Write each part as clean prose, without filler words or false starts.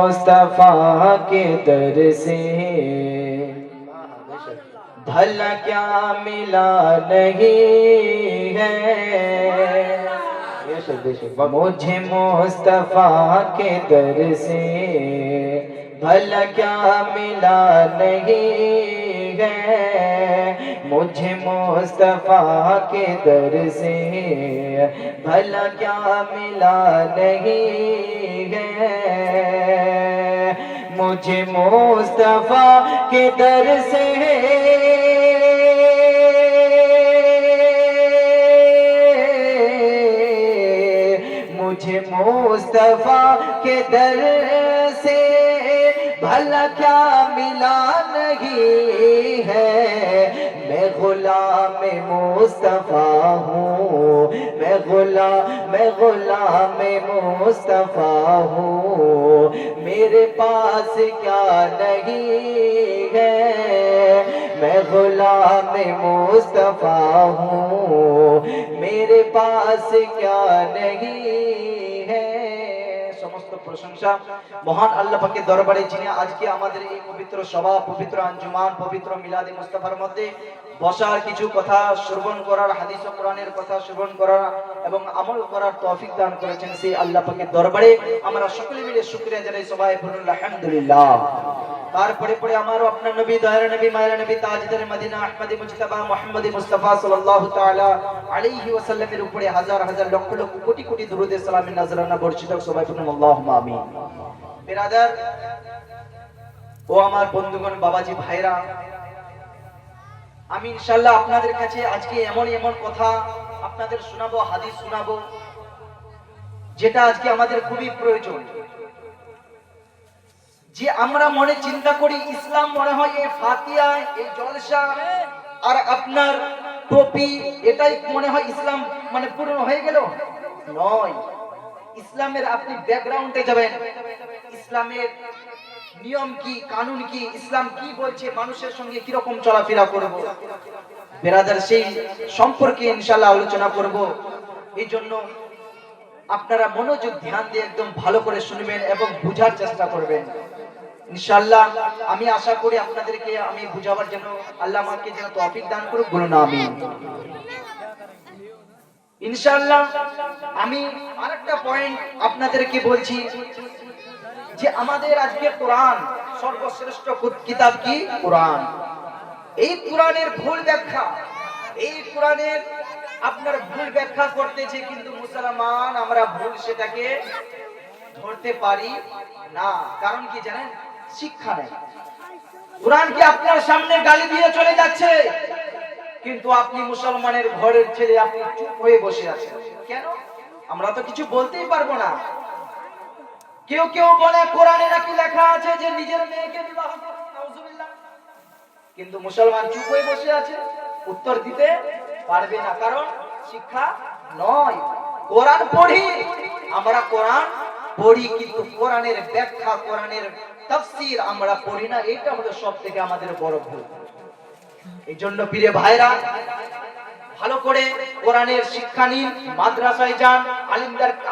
मुस्तफा के दर से भला क्या मिला नहीं है। मुझे मुस्तफा के दर से भला क्या मिला नहीं है। मुझे मुस्तफा के दर से भला क्या मिला नहीं है। मुझे मुस्तफा के दर से मुझे मुस्तफा के दर से भला क्या मिला नहीं है। मैं गुलाम मुस्तफा हूँ, मैं गुलाम मुस्तफा हूँ। मेरे पास क्या नहीं है। मैं गुलाम मुस्तफा हूँ, मेरे पास क्या नहीं है। সমস্ত প্রশংসা মহান আল্লাহ পাকের দরবারে, যিনি আজকে আমাদের এই পবিত্র সভা, পবিত্র আঞ্জুমান, পবিত্র মিলাদে মুস্তাফার মধ্যে বসার, কিছু কথা শ্রবণ করার, হাদিস ও কোরআনের কথা শ্রবণ করার এবং আমল করার তৌফিক দান করেছেন। সেই আল্লাহ পাকের দরবারে আমরা সকলে মিলে শুকরিয়া জানাই। সবাই বলুন আলহামদুলিল্লাহ। তারপরে পরে আমারও আপনার নবী, দয়ার নবী, মায়ের নবী, তাজদার মদিনা আহমদে মুজতবা মুহাম্মদে মুস্তাফা সাল্লাল্লাহু তাআলা আলাইহি ওয়াসাল্লামের উপরে হাজার হাজার লক্ষ লক্ষ কোটি কোটি দুরুদে সালামের নজরানা বর্ষিত হোক। সবাই বলুন আল্লাহুম্মা আমিন। বিরাদার ও আমার বন্ধুগণ, বাবাজি, ভাইরা, আমি ইনশাআল্লাহ আপনাদের কাছে আজকে এমন এমন কথা আপনাদের শোনাবো, হাদিস শোনাবো, যেটা আজকে আমাদের খুবই প্রয়োজন। যে আমরা মনে চিন্তা করি ইসলাম মনে হয় এই ফাতিহা, এই জলসা আর আপনার টুপি, এটাই মনে হয় ইসলাম মানে পূর্ণ হয়ে গেল। নয়, ইসলামের আপনি ব্যাকগ্রাউন্ডে যাবেন, ইসলামের নিয়ম কি, কানুন কি, ইসলাম কি বলছে, মানুষের সঙ্গে কি রকম চলাফেরা করব, বেরাদার সেই সম্পর্কে ইনশাআল্লাহ আলোচনা করব। এই জন্য আপনারা মনোযোগ ধ্যান দিয়ে একদম ভালো করে শুনবেন এবং বোঝার চেষ্টা করবেন ইনশাআল্লাহ। আমি আশা করি আপনাদেরকে আমি বুঝাবার জন্য আল্লাহ আমাকে যেন তৌফিক দান করুক, বলুন আমিন। ইনশাআল্লাহ আমি আরেকটা পয়েন্ট আপনাদেরকে বলছি যে আমাদের আজকে কোরআন, সর্বশ্রেষ্ঠ কিতাব কি? কোরআন। এই কোরআনের ভুল ব্যাখ্যা, এই কোরআনের আপনার ভুল ব্যাখ্যা করতেছে, কিন্তু মুসলমান আমরা ভুল সেটাকে ধরতে পারি না। কারণ কি জানেন? শিক্ষা নেই। কোরআন কি আপনার সামনে গালি দিয়ে চলে যাচ্ছে, কিন্তু আপনি মুসলমানের ঘরের ছেলে, আপনি চুপ হয়ে বসে আছেন। কেন? আমরা তো কিছু বলতেই পারবো না। কেউ কেউ বলে কোরআনে নাকি লেখা আছে যে নিজের মেয়েকে বিবাহ করুন, নাউজুবিল্লাহ, কিন্তু মুসলমান চুপ হয়ে বসে আছে, উত্তর দিতে পারবে না। কারণ শিক্ষা নয়। কোরআন পড়ি, আমরা কোরআন পড়ি, কিন্তু কোরআনের ব্যাখ্যা, কোরআনের তাফসীর আমরা পড়ি না। এটা হলো সবথেকে আমাদের বড় ভুল। এই জন্য প্রিয় ভাইরা, ভালো করে কোরআনের শিক্ষা নিন, মাদ্রাসায় যান,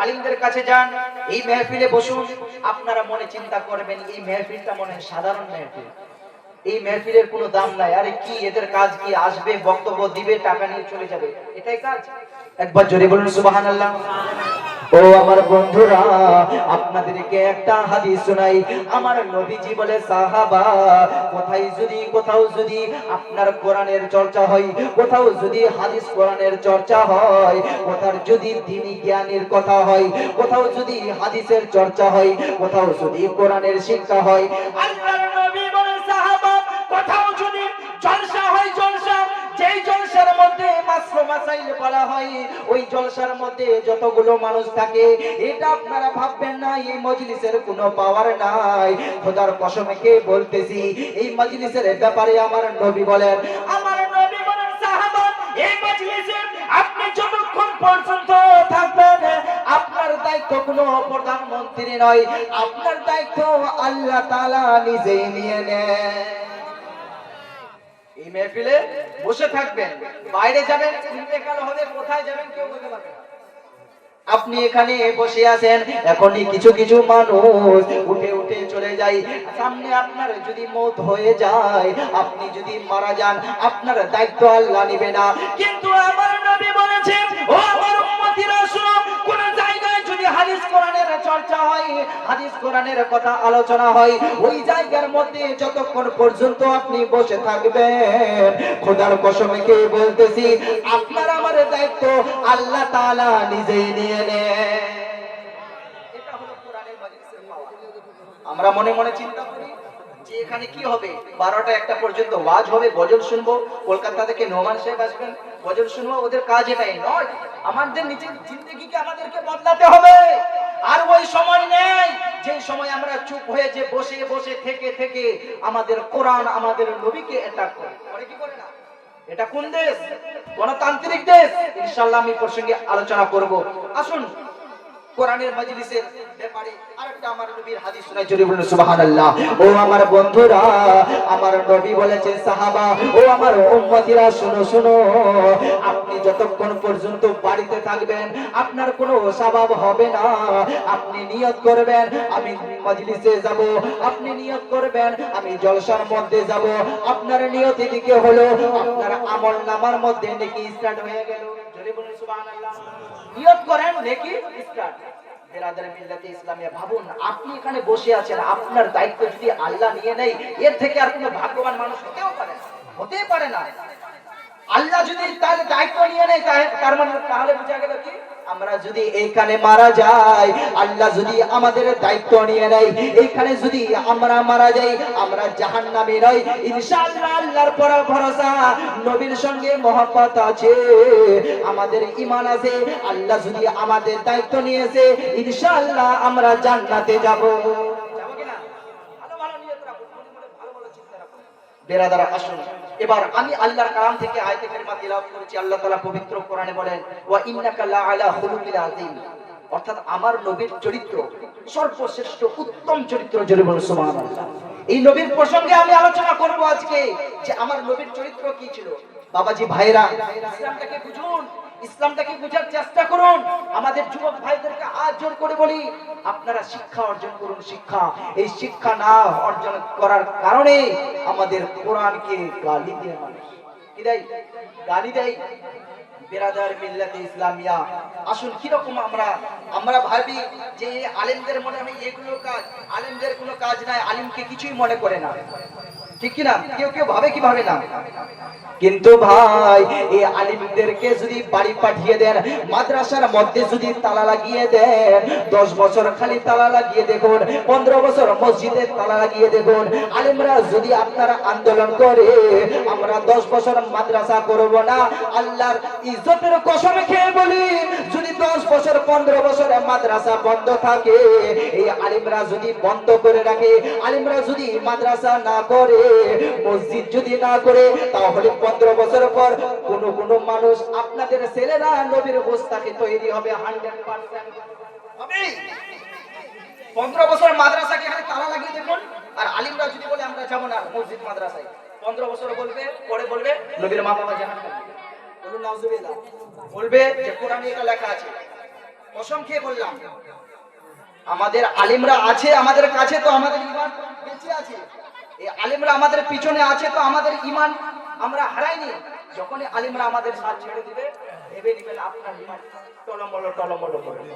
আলিমদের কাছে যান, এই মেহফিলে বসুন। আপনারা মনে চিন্তা করবেন এই মেহফিলটা মনে হয় সাধারণ মেহফিল, এই মেহফিলের কোনো দাম নাই। আরে কি এদের কাজ কি? আসবে, বক্তব্য দিবে, টাকা নিয়ে চলে যাবে, এটাই কাজ? একবার জোরে বলুন সুবহানাল্লাহ। ও আমার বন্ধুরা, আপনাদেরকে একটা হাদিস শোনাই। আমার নবীজি বলে, সাহাবা, কোথাও যদি আপনার কোরআনের চর্চা হয়, কোথাও যদি হাদিস কোরআনের চর্চা হয়, কোথাও যদি দ্বীনি জ্ঞানের কথা হয়, কোথাও যদি হাদিসের চর্চা হয়, কোথাও যদি কোরআনের শিক্ষা হয়, আল্লাহর নবী বলে, সাহাবা, কোথাও যদি জলসা হয়, জলসা, যেই জলসার মধ্যে মাসাইল বলা হয়, ওই জলসার মধ্যে যতগুলো মানুষ থাকে, এটা আপনারা ভাববেন না এই মজলিসের কোনো পাওয়ার নাই। খোদার কসমকে বলতেছি, এই মজলিসের ব্যাপারে আমার নবী বলেন, সাহাবা, এই মজলিসে আপনি যতক্ষণ পর্যন্ত থাকবেন, আপনার দায়িত্ব কোনো প্রধানমন্ত্রী নয়, আপনার দায়িত্ব আল্লাহ তাআলা নিজেই নিয়ে নেন। এই মেহফিলে বসে থাকবেন, বাইরে যাবেন, ইন্তেকাল হবে, কোথায় যাবেন কেউ বলতে পারবে না। আপনি এখানে বসে আছেন, এখনই কিছু কিছু মানুষ উঠে উঠে চলে যায়। সামনে আপনার যদি মওত হয়ে যায়, আপনি যদি মারা যান, আপনার দায়িত্ব আল্লাহ নেবে না। কিন্তু আমার নবী বলেছেন, ও আমার উম্মতিরা শুনো, কোন জায়গায় যদি হাদিস কোরআনের চর্চা হয়, হাদিস কোরআনের কথা আলোচনা হয়, ওই জায়গার মধ্যে যতক্ষণ পর্যন্ত আপনি বসে থাকবেন, খোদার কসম খেয়ে বলতেছি, আপনার আমার দায়িত্ব আল্লাহ তাআলা নিজেই নিয়ে নেন। এটা হলো কোরআনের মাজলিসের পাওয়া। আমরা মনে মনে চিন্তা করি যে এখানে কি হবে, 12টা 1টা পর্যন্ত ওয়াজ হবে, গজল শুনবো, কলকাতা থেকে নোমান সাহেব আসবেন, গজল শুনবো, ওদের কাজ এটাই নয়। আমাদের নিজের জিন্দেগিকে আমাদেরকে বদলাতে হবে। আর ওই সময় নেই যে সময় আমরা চুপ হয়ে যে বসে বসে থেকে থেকে আমাদের কোরআন আমাদের নবীকে অ্যাটাক করে। করে কি করে না? এটা কোন দেশ? গণতান্ত্রিক দেশ? ইনশাআল্লাহ আমি প্রসঙ্গে আলোচনা করব। আসুন কোরআনের মাজলিসের ব্যাপারে আরেকটা আমার নবীর হাদিস শোনাই, জোরে বলুন সুবহানাল্লাহ। ও আমার বন্ধুরা, আমার নবী বলেছেন, সাহাবা ও আমার উম্মতিরা শুনো শুনো, আপনি যতক্ষণ পর্যন্ত বাড়িতে থাকবেন আপনার কোনো স্বভাব হবে না। আপনি নিয়ত করবেন আমি মাজলিসে যাব, আপনি নিয়ত করবেন আমি জলসার মধ্যে যাব, আপনার নিয়ত এদিকে হলো, আপনার আমল নামার মধ্যে নেকি স্টার্ট হয়ে গেল। জোরে বলুন সুবহানাল্লাহ। নিয়ত করেন নেকি স্টার্ট। বেরাদার মিল্লাতে ইসলামিয়া, ভাবুন আপনি এখানে বসে আছেন, আপনার দায়িত্ব যদি আল্লাহ নিয়ে নেয়, এর থেকে আর কোনো ভাগ্যবান মানুষ হতেও পারে না, হতেই পারে না। আল্লাহ যদি তার দায়িত্ব নিয়ে নেয়, তার মানে তাহলে বোঝা গেল কি, আমরা যদি এইখানে মারা যাই, আল্লাহ যদি আমাদের দায়িত্ব নিয়ে নেয়, এইখানে যদি আমরা মারা যাই, আমরা জাহান্নামী নই ইনশাআল্লাহ। আল্লাহর পর ভরসা, নবীর সঙ্গে মহব্বত আছে, আমাদের ঈমান আছে, আল্লাহ যদি আমাদের দায়িত্ব নিয়েছে, ইনশাআল্লাহ আমরা জান্নাতে যাব। যাব কি না? ভালো ভালো নিয়ত রাখুন, মনে মনে ভালো ভালো চিন্তা রাখুন। বেরাদারা আসুন, এবার আমি আল্লাহর কালাম থেকে আয়াতে কারিমা তিলাওয়াত করেছি। আল্লাহ তাআলা পবিত্র কোরআনে বলেন, ওয়া ইন্নাকা লা আলা খুলুকিল আযীম, অর্থাৎ আমার নবীর চরিত্র সর্বশ্রেষ্ঠ উত্তম চরিত্র। জোরে বলুন সুবহানাল্লাহ। এই নবীর প্রসঙ্গে আমি আলোচনা করব আজকে, যে আমার নবীর চরিত্র কি ছিল। বাবাজি ভাইরা, ইসলামটাকে বুঝুন, ইসলামটাকে বোঝার চেষ্টা করুন। আমাদের যুবক ভাইদেরকে হাত জোর করে বলি, আপনারা শিক্ষা অর্জন করুন। শিক্ষা, এই শিক্ষা না অর্জন করার কারণে আমাদের কোরআনকে গালি দেয় মানুষ। কি দেয়? গালি দেয়। বেরাদার মিল্লাতে ইসলামিয়া, আসুন কিরকম আমরা ভাবি যে আলেমদের মনে হয় এগুলো কাজ, আলেমদের কোনো কাজ নাই, আলেমকে কিছুই মনে করে না, ঠিক কি না? কেউ কেউ ভাবে কি ভাবে না? কিন্তু ভাই, এই আলিমদেরকে যদি বাড়ি পাঠিয়ে দেন, মাদ্রাসার মধ্যে যদি তালা লাগিয়ে দেন, 10 বছর খালি তালা লাগিয়ে দেখুন, 15 বছর মসজিদে তালা লাগিয়ে দেখুন, আলিমরা যদি আপনারা আন্দোলন করে আমরা 10 বছর মাদ্রাসা করব না, আল্লাহর ইজ্জতের কসম খেয়ে বলি, যদি 10 বছর 15 বছর মাদ্রাসা বন্ধ থাকে, এই আলিমরা যদি বন্ধ করে রাখে, আলিমরা যদি মাদ্রাসা না করে, মসজিদ যদি না করে, তাহলে 15 বছর পর কোন মানুষ, আপনাদের ছেলেরা নবীর গোস্তাকে তৈরি হবে 100% হবে। 15 বছর মাদ্রাসাকে খালি তালা লাগিয়ে দেখুন, আর আলিমরা যদি বলে আমরা যাব না মসজিদ মাদ্রাসায়, 15 বছর বলবে, পরে বলবে নবীর মা বাবা জাহান্নামে, বলুন নাউজুবিল্লাহ, বলবে যে কোরআনে এটা লেখা আছে। কসম খেয়ে বললাম, আমাদের আলিমরা আছে আমাদের কাছে, তো আমাদের ঈমান বেঁচে আছে। এই আলিমরা আমাদের পিছনে আছে, তো আমাদের ঈমান আমরা হারাইনি। যখনই আলিমরা আমাদের সাথ ছেড়ে দিবে, ভেবে নেবেন আপনার ঈমান টলমল টলমল করবে।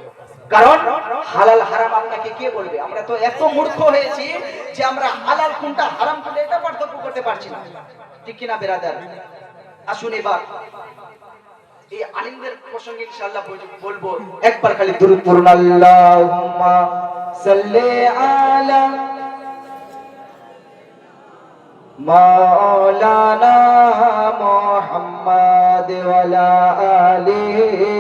কারণ হালাল হারাম আপনাকে কে বলবে? আমরা তো এত মূর্খ হয়েছি যে আমরা হালাল কোনটা হারাম কোনটা এটা পার্থক্য করতে পারছি না, ঠিক কি না বেরাদার? আসুন এবার এই আলিমদের প্রসঙ্গে ইনশাআল্লাহ বলবো। একবার খালি দুরূদ পড়ুন, আল্লাহুম্মা সাল্লি আলা মাওলানা মুহাম্মাদ ওয়া আলা আলিহি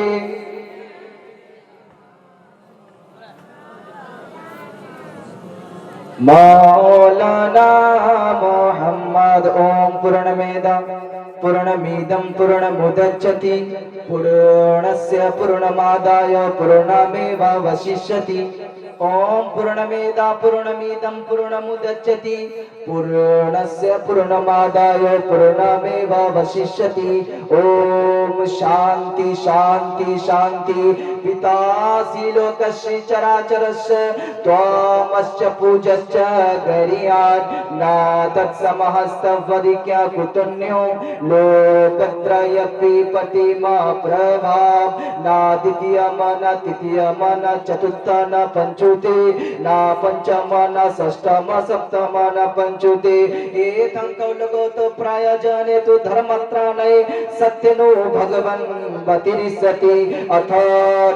মাওলানা মুহাম্মাদ। ওম পূর্ণমেদম पूर्णमिदं पूर्णमुदच्यते पूर्णस्य पूर्णमादाय पूर्णमेवावशिष्यति। ओम पूर्णमिदं पूर्णमुदच्यते पूर्णस्य पूर्णमादाय पूर्णमेवावशिष्यति। ओम ओम शांति शांति शांति पितासि लोकस्य चराचरस्य त्वमस्य पूजश्च गरीयान् न तत्समहस्तवदिक्या कुतन्यो लोकत्रयपि पतिमा प्रभाव न द्वितीयम न तृतीयम न चतुर्थ न पंचुते न पंचम न षष्ठम सप्तम न पंचुते एतं कौलगोत प्रायजने तु धर्मत्राणये सत्यनो भगवन् बतिरिष्यति अथ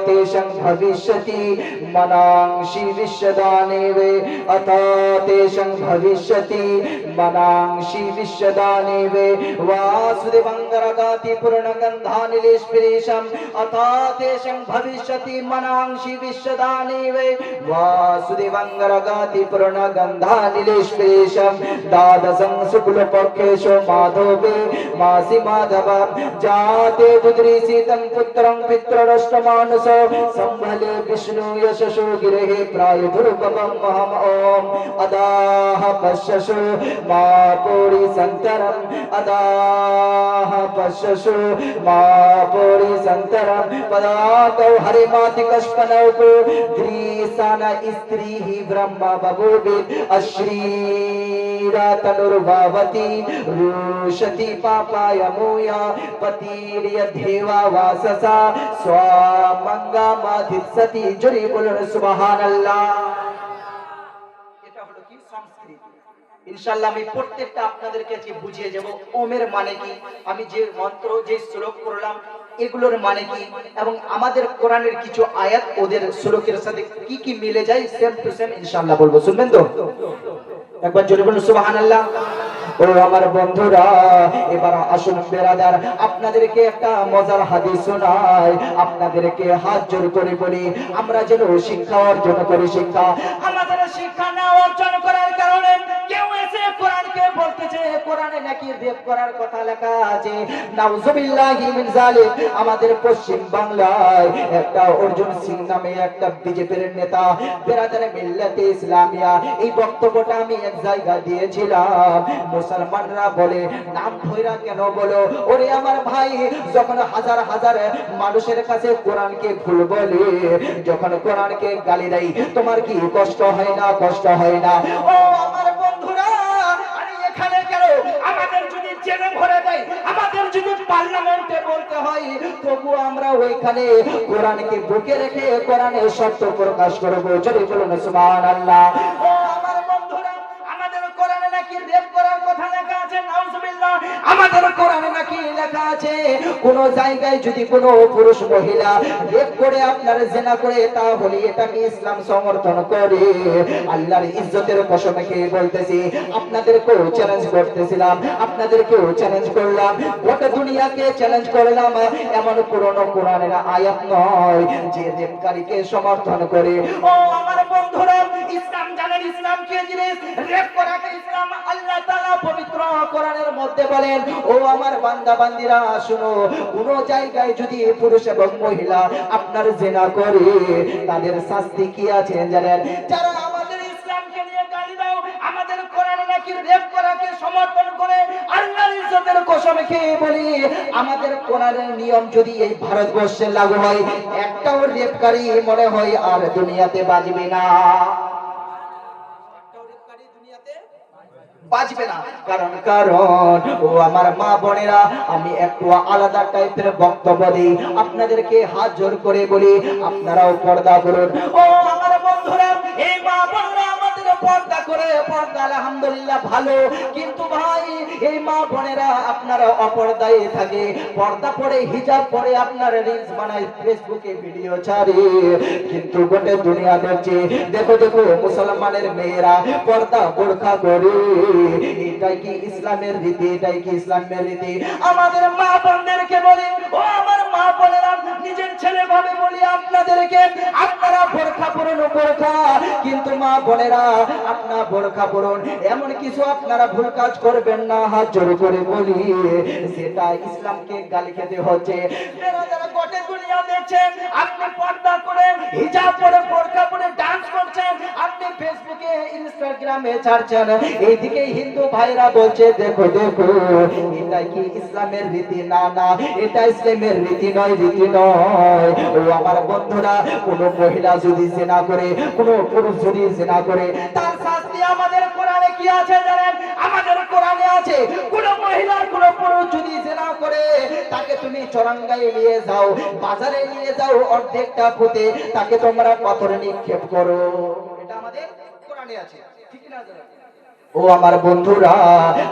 तेषं भविष्यति मनांसि विश्वदानेवे अथ तेषं भविष्यति मनांसि विश्वदानेवे वासुदेवंगरगाति पूर्णगन्धानिलेशं अथ तेषं भविष्यति मनांसि विश्वदानेवे वासुदेवंगरगाति पूर्णगन्धानिलेशं द्वादशं शुक्लपक्षेषु माधवे मासि माधव जाते दुद्रीसितं पुत्रं पितृष्टमानस संभले विष्णु यशसो गिरेः प्रायुर्भवम् अहम् ओम अदाः पश्यसु मा पुरी संतरम् अदाः पश्यसु मा पुरी संतरम् पदाकौ हरिमाति कष्पनौको द्रीसान स्त्रीः ब्रह्म बभूवित् अश्रीरातनुर्भावति रुषति पापाय मूया पतिर्यद्धेवा वाससा स्वामंगामाधित्सति জোরে বলুন সুবহানাল্লাহ। এটা হলো কি সংস্কৃত। ইনশাআল্লাহ আমি প্রত্যেকটা আপনাদেরকে আজকে বুঝিয়ে যাব ওমের মানে কি, আমি যে মন্ত্র যে শ্লোক করলাম এগুলোর মানে কি, এবং আমাদের কোরআনের কিছু আয়াত ওদের শ্লোকের সাথে কি কি মিলে যায় সেম টু সেম ইনশাআল্লাহ বলবো। শুনবেন তো? একবার জোরে বলুন সুবহানাল্লাহ। ও আমার বন্ধুরা, এবার আসুন বেরাদার আপনাদেরকে একটা মজার হাদিস শোনাই, আপনাদেরকে হাত জোর করে বলি আমরা যেন শিক্ষা অর্জন করি। শিক্ষা আমাদের শিক্ষা না অর্জন করার কারণে কেউ এসে কোরআনকে বলতেছে কোরআনে নাকি রেপ করার কথা লেখা আছে, নাউজুবিল্লাহি মিন যালিক। আমাদের পশ্চিম বাংলায় একটা অর্জুন সিং নামে একটা বিজেপির নেতা বেরাদার মিল্লাতে ইসলামিয়া এই বক্তব্যটা আমি এক জায়গা দিয়েছিলাম। মুসলমানরা বলে নাম ধইরা কেন বলো? ওরে আমার ভাই, যখন হাজার হাজার মানুষের কাছে কোরআনকে ভুল বলে, যখন কোরআনকে গালি দেয়, তোমার কি কষ্ট হয় না? কষ্ট হয় না? ও আমার বন্ধুরা, আরে এখানে কেন আমাদের যদি জেলে ভরে দেয়, আমাদের যদি পার্লামেন্টে বলতে হয়, তবু আমরা ওইখানে কোরআনকে বুকে রেখে কোরআনের সত্য প্রকাশ করব। যদি বলুন সুবহানাল্লাহ। ও আমার বন্ধুরা, আমাদের কোরআনে নাকি রেপ করার কথা লেখা আছে, নাউজুবিল্লাহ। আমাদের কোরআনে নাকি লেখা আছে কোন জায়গায় যদি কোনো পুরুষ মহিলা রেপ করে আপনার জিনা করে, তাহলে এটাকে ইসলাম সমর্থন করে। আল্লাহর ইজ্জতের কসমে খেয়ে বলতেছি, আপনাদেরকেও চ্যালেঞ্জ করতেছিলাম, আপনাদেরকেও চ্যালেঞ্জ করলাম, গোটা দুনিয়াকে চ্যালেঞ্জ করলাম, এমন পুরনো কোরআনের আয়াত নয় যে রেপকারীকে সমর্থন করে। ও আমার বন্ধুরা, ইসলাম জানেন ইসলাম কি জিনিস? রেপ করাকে ইসলাম আল্লাহ তাআলা পবিত্র কোরআনের মধ্যে বলেন, ও আমার বান্দা বান্দিরা শুনো, কোন জায়গায় যদি পুরুষ এবং মহিলা আপনার জিনা করে, তাদের শাস্তি কি আছে জানেন? যারা আমাদের ইসলামকে নিয়ে গালি দাও, আমাদের কোরআনে নাকি রেপ করাকে সমর্থন করে, আল্লাহর ইজ্জতের কসমে খেয়ে বলি, আমাদের কোরআনের নিয়ম যদি এই ভারতবর্ষে লাগু হয়, একটাও রেপকারী মনে হয় আর দুনিয়াতে বাঁচবে না। বাঁচবে না। কারণ ও আমার মা বোনেরা, আমি একটু আলাদা টাইপের বক্তব্য দিই, আপনাদেরকে হাত জোর করে বলি আপনারাও পর্দা করুন। ও আমার বন্ধুরা, এই মা বোনেরা আমাদের পর্দা করে, পর্দা আলহামদুলিল্লাহ ভালো, কিন্তু ভাই এই মা বোনেরা আপনারা অপর্দায় থাকে, পর্দা পরে হিজাব পরে আপনারা রিলস বানায়, ফেসবুকে ভিডিও ছাড়ে, কিন্তু গোটা দুনিয়া দেখছে। দেখো দেখো মুসলমানের মেয়েরা পর্দা বোরখা করে, এটাই কি ইসলামের রীতি? এটাই কি ইসলামের রীতি? আমাদের মা বোনদেরকে বলি, ও আমার মা বোনেরা, নিজের ছেলে ভাবে বলি আপনাদেরকে, আপনারা বোরখা পরুন বোরখা, কিন্তু মা বোনেরা আপনার বোরকা পরুন, এমন কিছু আপনারা ভুল কাজ করবেন না, হাত জোড় করে বলি, সেটা ইসলামকে গালি খেতে হচ্ছে। যারা গোটা দুনিয়া দেখছেন, আপনি পর্দা করে হিজাব পরে বোরকা পরে ডান্স করছেন, আপনি ফেসবুকে ইনস্টাগ্রামে ছাড়ছেন, এইদিকে হিন্দু ভাইরা বলছে দেখো দেখো এটা কি ইসলামের রীতি? না না, এটা ইসলামের রীতি নয়, রীতি নয়। ও আমার বন্ধুরা, কোন মহিলা যদি জিনা করে, কোন পুরুষ যদি জিনা করে, তার শাস্তি আমাদের কোরআনে কি আছে জানেন? আমাদের কোরআনে আছে, কোন মহিলা কোন পুরুষ যদি জিনা করে, তাকে তুমি চরাঙ্গায় নিয়ে যাও, বাজারে নিয়ে যাও, অর্ধেকটা পুঁতে তাকে তোমরা পাথরে নিক্ষেপ করো। এটা আমাদের কোরআনে আছে, ঠিক না জানেন? ও আমার বন্ধুরা,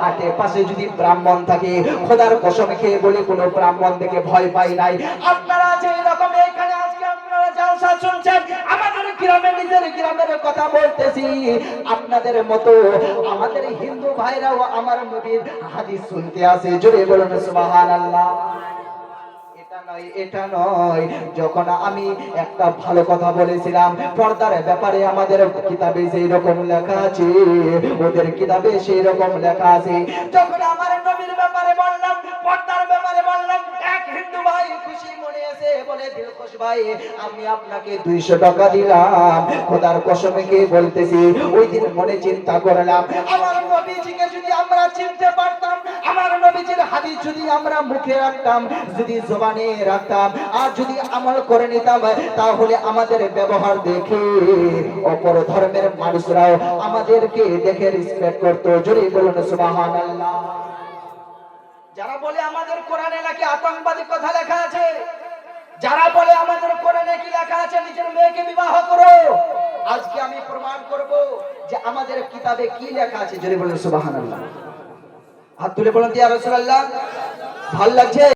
আশেপাশে যদি ব্রাহ্মণ থাকে, খোদার কসম খেয়ে বলে কোনো ব্রাহ্মণ দেখে ভয় পাই নাই। আপনারা যে এরকম এখানে আজকে আপনারা জালসা শুনছেন, আমাদের গ্রামে নিজের গ্রামের কথা বলতেছি, আপনাদের মতো আমাদের হিন্দু ভাইরাও আমার নবীর হাদিস শুনতে আসে। জোরে বলুন সুবহানাল্লাহ। এটা নয়, যখন আমি একটা ভালো কথা বলেছিলাম পর্দার ব্যাপারে, আমাদের কিতাবে সেই রকম লেখা আছে, ওদের কিতাবে সেই রকম লেখা আছে। যখন আমার নবীর ব্যাপারে বললাম, পর্দার ব্যাপারে বললাম, এক হিন্দু ভাই খুশি মনে এসে বলে, দিলখুশ ভাই আমি আপনাকে 200 টাকা দিলাম। খোদার কসমে কে বলতেছি, ওই দিন মনে চিন্তা করলাম, আমার নবীজিকে যদি আমরা চিনতে পারতাম, আমার নবীজির হাদিস যদি আমরা মুখে রাখতাম, যদি জবানে রাখতাম, আর যদি আমল করে নিতাম, তাহলে আমাদের ব্যবহার দেখে অপর ধর্মের মানুষরাও আমাদেরকে দেখে রেসপেক্ট করত। জোরে বলুন সুবহানাল্লাহ। যারা বলে আমাদের কোরআনে নাকি আতঙ্কবাদী কথা লেখা আছে, যারা বলে আমাদের কোরআনে কি লেখা আছে নিজের মেয়েকে বিবাহ করো, আজকে আমি প্রমাণ করব যে আমাদের কিতাবে কি লেখা আছে। জোরে বলুন সুবহানাল্লাহ। হাত তুলে বলুন ইয়া রাসূলুল্লাহ। ভালো লাগছে?